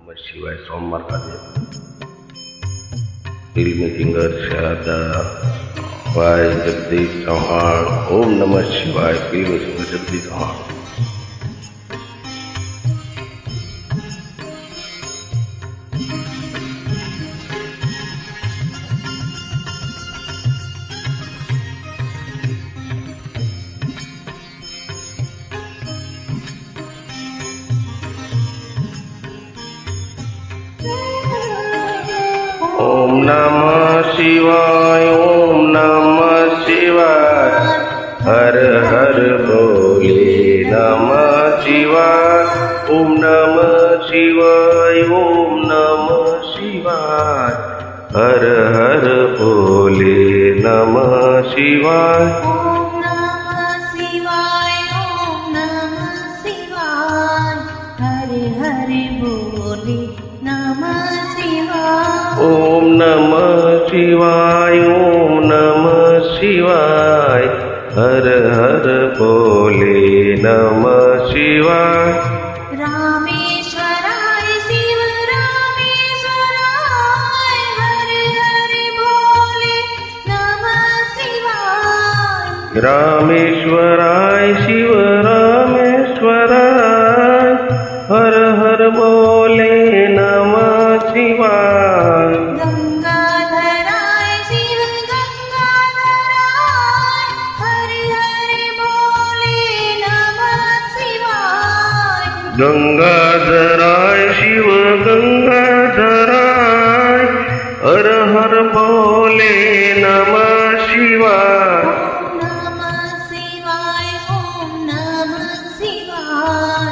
नमः शिवाय। सोमवार का दिन फिल्मी सिंगर शारदा भाई जगदीश चौहान। ओम नमः शिवाय। फिल्मी सिंगर जगदीश चौहान। ओम नमः शिवाय। ओम नमः शिवाय। हर हर बोले नमः शिवाय। ओम नमः शिवाय। ओम नमः शिवाय। हर हर बोले नमः शिवाय। ओम नमः शिवाय। ओम नमः शिवाय। हरे हरे बोले नमः शिवाय। ओम नमः शिवाय। ओम नमः शिवाय। हर हर बोले नमः शिवाय। रामेश्वराय शिव रामेश्वराय। हरे हरे बोले नमः शिवाय। रामेश्वराय शिव रामेश्वराय। हर हर बोले नमः शिवाय। गंगाधराय शिव गंगाधराय। हरे हरे बोले नमः शिवाय। गंगाधराय शिव गंगाधराय। हर हर बोले नमः शिवाय। ओम नमः शिवाय। ओम नमः शिवाय।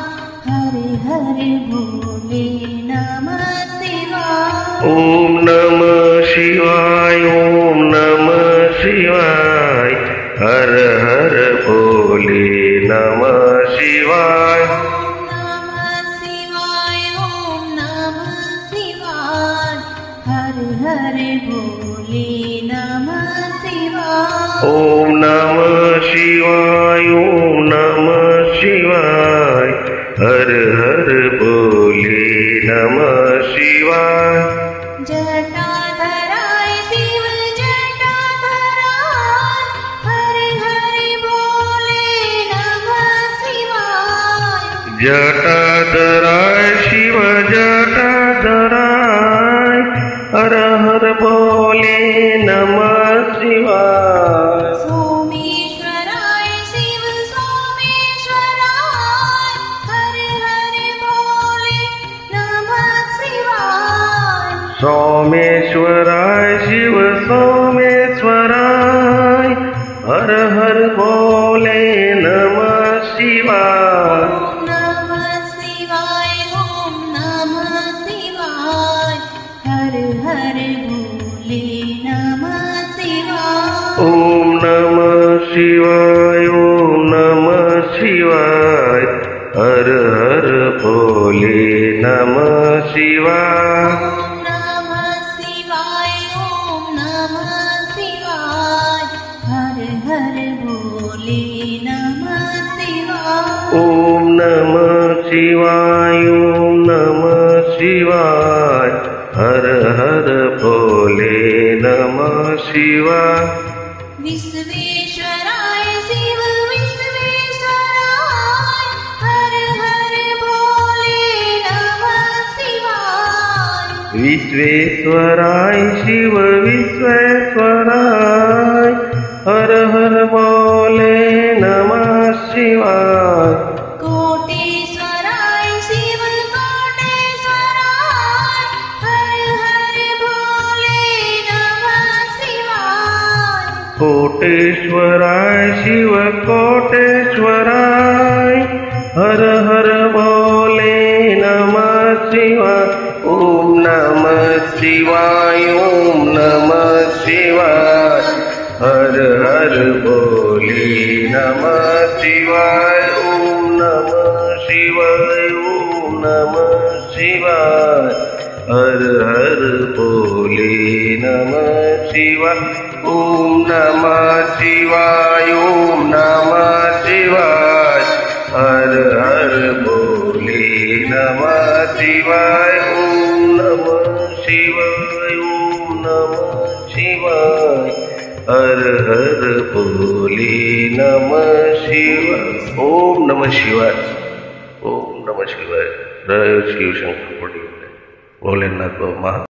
हरे हरे बोले नमः शिवाय। ओम नमः शिवाय। ओम नमः शिवाय। हर हर बोले नमः शिवाय। ओम नमः शिवाय। ओम नमः शिवाय। हरे हरे बोले नमः शिवाय। ओम नमः शिवाय। ओम नमः शिवाय। हर हर बोले नमः शिवाय। जटाधराय शिव जटाधराय। हरे हरे बोले नमः शिवाय। जटाधराय शिव जटाधराय। हर हर बोले नमः शिवाय। सोमेश्वराय शिव सोमेश्वराय। हरे हरे बोले नमः शिवाय। सोमेश्वराय शिव सोमेश्वराय। हर हर बोले नमः शिवाय। ओम नमः शिवाय। ओम नमः शिवाय। हरे हरे बोले नमः शिवाय। ओम नमः शिवाय। ओम नमः शिवाय। हर हर बोले नमः शिवाय। ओम नमः शिवाय। ओम नमः शिवाय। हरे हरे बोले नमः शिवाय। ओम नमः शिवाय। ओम नमः शिवाय। हर हर बोले नमः शिवाय। विश्वेश्वराय शिव विश्वेश्वराय। हरे हरे बोले नमः शिवाय। विश्वेश्वराय शिव विश्वेश्वराय। हर हर बोले नमः शिवाय। कोटेश्वराय शिव कोटेश्वराय। हरे हरे बोले नमः शिवाय। कोटेश्वराय शिव कोटेश्वराय। हर हर बोले नमः शिवाय। ओम नमः शिवाय। ओम नमः शिवाय। हर हर बोले नमः शिवाय। ओम नमः शिवाय। ओम नमः शिवाय। हर हर बोले नमः शिवाय। ओम नमः शिवाय। ओम नमः शिवाय। हर हर बोले नमः શિવાય ઓમ નમઃ શિવાય ઓમ નમઃ શિવાય હર હર ભોલે નમઃ શિવાય ઓમ નમઃ શિવાય ઓમ નમઃ શિવાય જય શિવ શંકર ભોલેનાથ બાબા